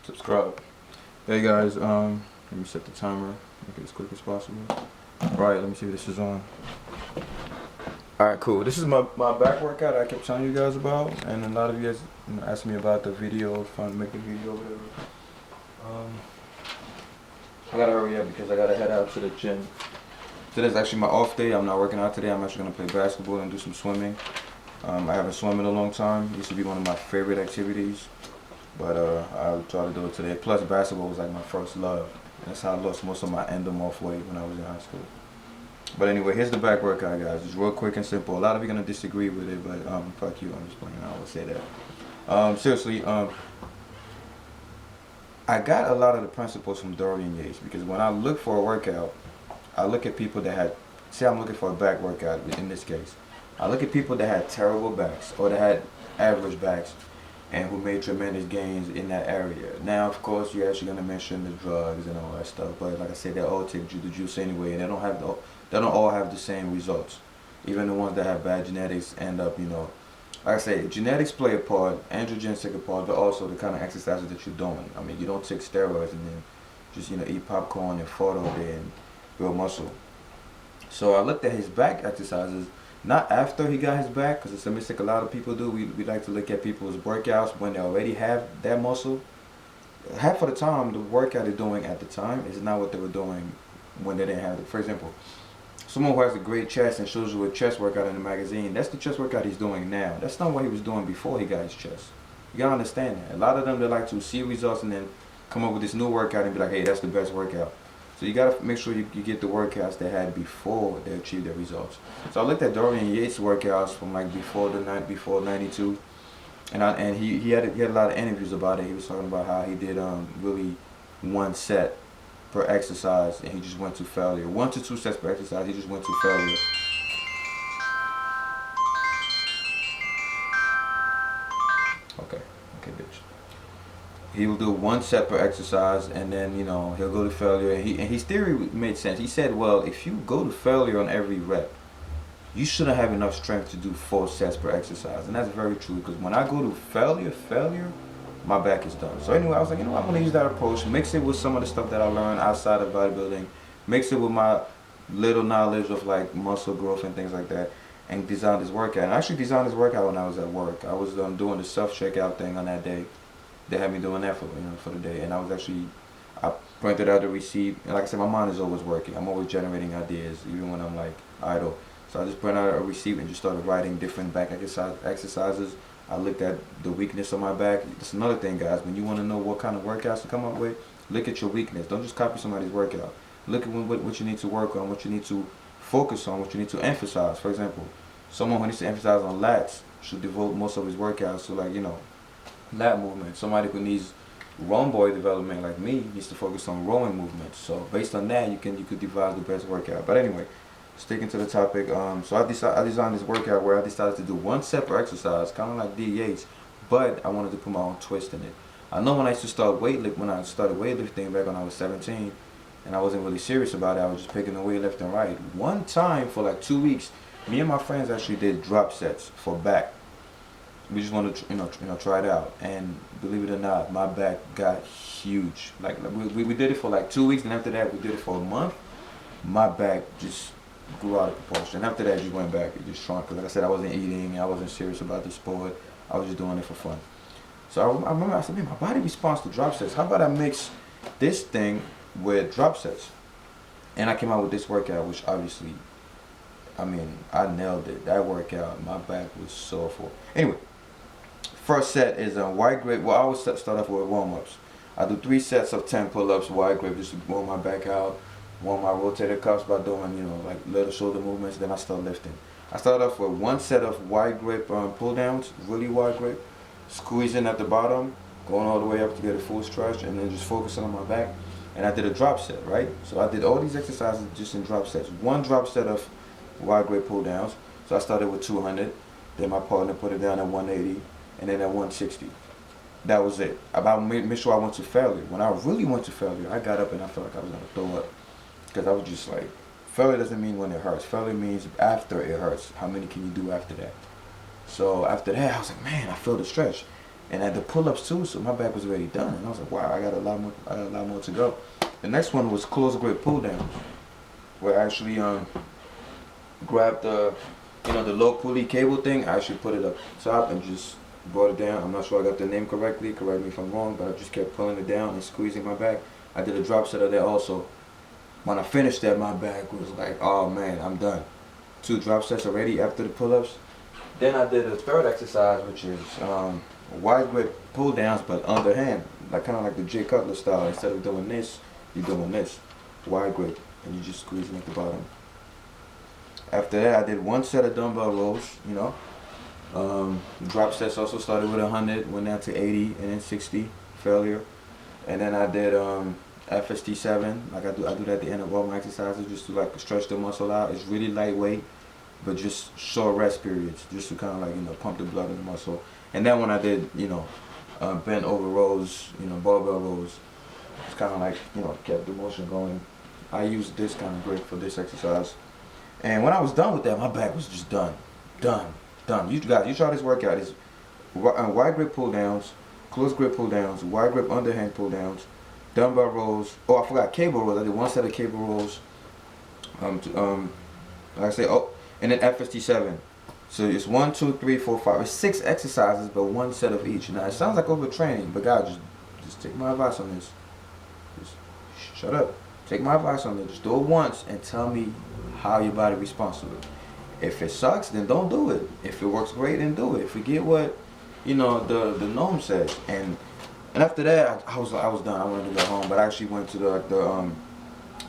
subscribe. Hey guys, let me set the timer, make it as quick as possible. Alright, let me see if this is on. Alright, cool. This is my back workout I kept telling you guys about, and a lot of you guys asked me about the video, if I make the video or whatever. I gotta hurry up because I gotta head out to the gym. Today's actually my off day. I'm not working out today. I'm actually gonna play basketball and do some swimming. I haven't swum in a long time. It used to be one of my favorite activities, but I'll try to do it today. Plus, basketball was like my first love. That's how I lost most of my endomorph weight when I was in high school. But anyway, here's the back workout, guys. It's real quick and simple. A lot of you are gonna disagree with it, but fuck you. I'm just playing. I will say that. Seriously, I got a lot of the principles from Dorian Yates because when I look for a workout, I look at people that had. Say I'm looking for a back workout in this case. I look at people that had terrible backs or that had average backs and who made tremendous gains in that area. Now, of course, you're actually gonna mention the drugs and all that stuff, but like I said, they all take the juice anyway, and they don't all have the same results. Even the ones that have bad genetics end up, like I say, genetics play a part, androgens take a part, but also the kind of exercises that you're doing. I mean, you don't take steroids and then just eat popcorn and fart all day and build muscle. So I looked at his back exercises. Not after he got his back, because it's a mistake a lot of people do. We like to look at people's workouts when they already have that muscle. Half of the time, the workout they're doing at the time is not what they were doing when they didn't have it. For example, someone who has a great chest and shows you a chest workout in a magazine, that's the chest workout he's doing now. That's not what he was doing before he got his chest. You gotta understand that. A lot of them, they like to see results and then come up with this new workout and be like, hey, that's the best workout. So you gotta make sure you get the workouts they had before they achieved their results. So I looked at Dorian Yates' workouts from like before '92, and he had a lot of interviews about it. He was talking about how he did really one set per exercise, and he just went to failure. 1 to 2 sets per exercise, he just went to failure. Okay, bitch. He will do 1 set per exercise, and then he'll go to failure. And his theory made sense. He said, well, if you go to failure on every rep, you shouldn't have enough strength to do 4 sets per exercise. And that's very true, because when I go to failure, my back is done. So anyway, I was like, I'm gonna use that approach, mix it with some of the stuff that I learned outside of bodybuilding, mix it with my little knowledge of like muscle growth and things like that, and design this workout. And I actually designed this workout when I was at work. I was doing the self-checkout thing on that day. They had me doing that for the day, and I printed out the receipt. And like I said, my mind is always working. I'm always generating ideas, even when I'm like idle. So I just printed out a receipt and just started writing different back exercises. I looked at the weakness of my back. That's another thing, guys. When you want to know what kind of workouts to come up with, look at your weakness. Don't just copy somebody's workout. Look at what you need to work on, what you need to focus on, what you need to emphasize. For example, someone who needs to emphasize on lats should devote most of his workouts to lat movement. Somebody who needs rhomboid development like me needs to focus on rowing movements. So based on that, you could devise the best workout. But anyway, sticking to the topic, so I designed this workout where I decided to do 1 set per exercise, kind of like D. Yates, but I wanted to put my own twist in it. I know when I started weightlifting back when I was 17, and I wasn't really serious about it, I was just picking the weight left and right. One time for like 2 weeks, me and my friends actually did drop sets for back. We just wanted to try it out, and believe it or not, my back got huge. Like we did it for like 2 weeks, and after that we did it for a month. My back just grew out of proportion. And after that, it just went back. It just shrunk. Cause like I said, I wasn't eating. I wasn't serious about the sport. I was just doing it for fun. So I remember I said, man, my body responds to drop sets. How about I mix this thing with drop sets? And I came out with this workout, which obviously, I nailed it. That workout, my back was so full. Anyway. First set is a wide grip. Well, I always start off with warm-ups. I do 3 sets of 10 pull-ups, wide grip, just to warm my back out, warm my rotator cuffs by doing, like little shoulder movements. Then I start lifting. I start off with 1 set of wide grip pull-downs, really wide grip, squeezing at the bottom, going all the way up to get a full stretch, and then just focusing on my back. And I did a drop set, right? So I did all these exercises just in drop sets. 1 drop set of wide grip pull-downs. So I started with 200. Then my partner put it down at 180. And then at 160. That was it. I made sure I went to failure. When I really went to failure, I got up and I felt like I was going to throw up. Because I was just like, failure doesn't mean when it hurts. Failure means after it hurts. How many can you do after that? So after that, I was like, man, I feel the stretch. and at the pull-ups too. So my back was already done, and I was like, wow, I got a lot more to go. The next one was close grip pull down, where I actually grabbed the the low pulley cable thing. I actually put it up top and just brought it down. I'm not sure I got the name correctly. Correct me if I'm wrong, but I just kept pulling it down and squeezing my back. I did a drop set of that also. When I finished that, my back was like, oh man, I'm done. 2 drop sets already after the pull-ups. Then I did a third exercise, which is wide grip pull downs, but underhand, like kind of like the Jay Cutler style. Instead of doing this, you're doing this, wide grip, and you're just squeezing at the bottom. After that, I did 1 set of dumbbell rows, drop sets also started with 100, went down to 80, and then 60, failure. And then I did FST7, like I do that at the end of all my exercises, just to like stretch the muscle out. It's really lightweight, but just short rest periods, just to kind of like, pump the blood in the muscle. And then when I did, bent over rows, barbell rows, it's kind of like, kept the motion going. I used this kind of grip for this exercise. And when I was done with that, my back was just done. You guys, you try this workout. It's wide grip pull downs, close grip pull downs, wide grip underhand pull downs, dumbbell rows. Oh, I forgot cable rows. I did 1 set of cable rows. Like I say, and then FST7. So it's 1, 2, 3, 4, 5. It's 6 exercises, but 1 set of each. Now it sounds like overtraining, but guys, just take my advice on this. Just shut up. Take my advice on this. Just do it once and tell me how your body responds to it. If it sucks, then don't do it. If it works great, then do it. Forget what the norm says. And after that, I was done. I wanted to go home, but I actually went to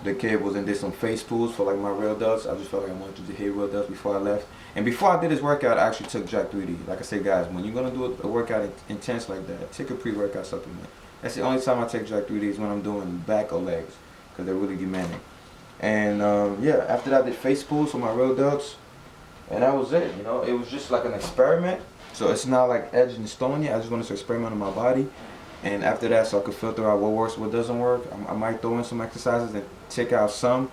the cables and did some face pulls for like my real delts. I just felt like I wanted to hit real delts before I left. And before I did this workout, I actually took Jack 3D. Like I said, guys, when you're gonna do a workout intense like that, take a pre-workout supplement. That's the only time I take Jack 3D is when I'm doing back or legs, because they're really demanding. And yeah, after that I did face pulls for my real delts, and that was it. It was just like an experiment. So it's not like edged and stone yet. I just wanted to experiment on my body. And after that, so I could filter out what works, what doesn't work, I might throw in some exercises and check out some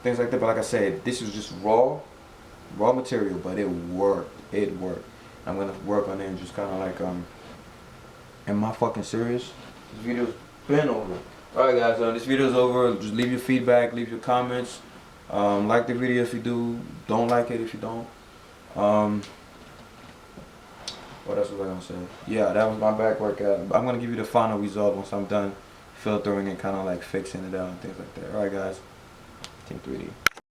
things like that. But like I said, this is just raw material, but it worked. I'm gonna work on it and just kind of like am I fucking serious? This video's been over. Alright guys, this video's over. Just leave your feedback, leave your comments. Like the video if you do, don't like it if you don't. What else was I gonna say? Yeah, that was my back workout. I'm gonna give you the final result once I'm done filtering and kind of like fixing it out and things like that. Alright guys, Team 3D.